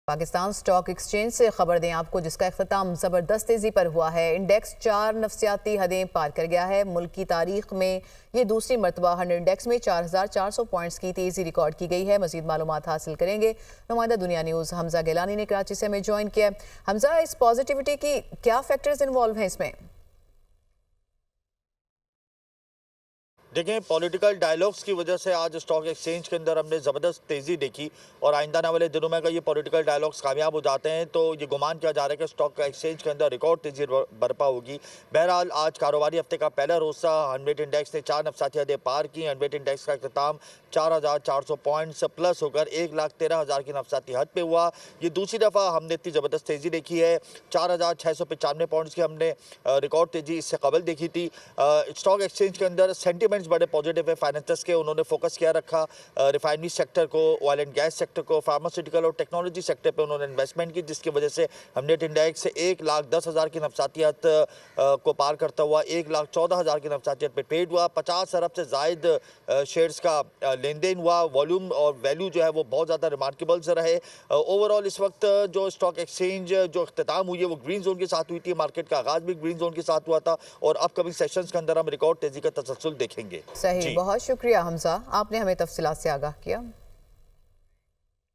Pakistan stock exchange से खबर दें आपको, जिसका इख्तिताम ज़बरदस्त तेज़ी पर हुआ है। इंडेक्स 4 नफ्सियाती हदें पार कर गया है। मुल्क की तारीख में ये दूसरी मरतबा 100 इंडेक्स में 4400 पॉइंट्स की तेज़ी रिकॉर्ड की गई है। मज़ीद मालूमात हासिल करेंगे। नुमाइंदा दुनिया न्यूज़ हमजा गिलानी ने कराची से हमें ज्वाइन किया। हमजा, इस पॉजिटिविटी की क्या फैक्टर्स इन्वॉल्व हैं इसमें? देखें, पॉलिटिकल डायलॉग्स की वजह से आज स्टॉक एक्सचेंज के अंदर हमने ज़बरदस्त तेज़ी देखी और आइंदा आने वाले दिनों में अगर ये पॉलिटिकल डायलॉग्स कामयाब हो जाते हैं तो ये गुमान किया जा रहा है कि स्टॉक एक्सचेंज के अंदर रिकॉर्ड तेज़ी बरपा होगी। बहरहाल आज कारोबारी हफ्ते का पहला रोज़ था। 100 इंडेक्स ने 4 नफ्साती हदें पार की। 100 इंडेक्स का इख्तिताम 4400 पॉइंट्स प्लस होकर 1,13,000 की नफ्साती हद पे हुआ। ये दूसरी दफ़ा हमने इतनी ज़बरदस्त तेज़ी देखी है। 4695 पॉइंट्स की हमने रिकॉर्ड तेज़ी इससे कबल देखी थी। स्टॉक एक्सचेंज के अंदर सेंटिमेंट्स बड़े पॉजिटिव है फाइनेंसर्स के। उन्होंने फोकस किया रखा रिफाइनरी सेक्टर को, ऑयल एंड गैस सेक्टर को, फार्मास्यूटिकल और टेक्नोलॉजी सेक्टर पे उन्होंने इन्वेस्टमेंट की, जिसकी वजह से हमने इंडेक्स 1,10,000 की नफ्सातियत को पार करता हुआ 1,14,000 की नफ्सातियत पे ट्रेड हुआ। 50 अरब से जायद शेयर्स का लेन देन हुआ। वॉल्यूम और वैल्यू जो है वो बहुत ज़्यादा रिमार्केबल से रहे। ओवरऑल इस वक्त जो स्टॉक एक्सचेंज जो अख्तिताम हुई है वो ग्रीन जोन के साथ हुई थी। मार्केट का आगाज भी ग्रीन जोन के साथ हुआ था और अपकमिंग सेशंस के अंदर हम रिकॉर्ड तेजी का तसलसल देखेंगे। सही, बहुत शुक्रिया हमजा, आपने हमें तफसीलात से आगाह किया।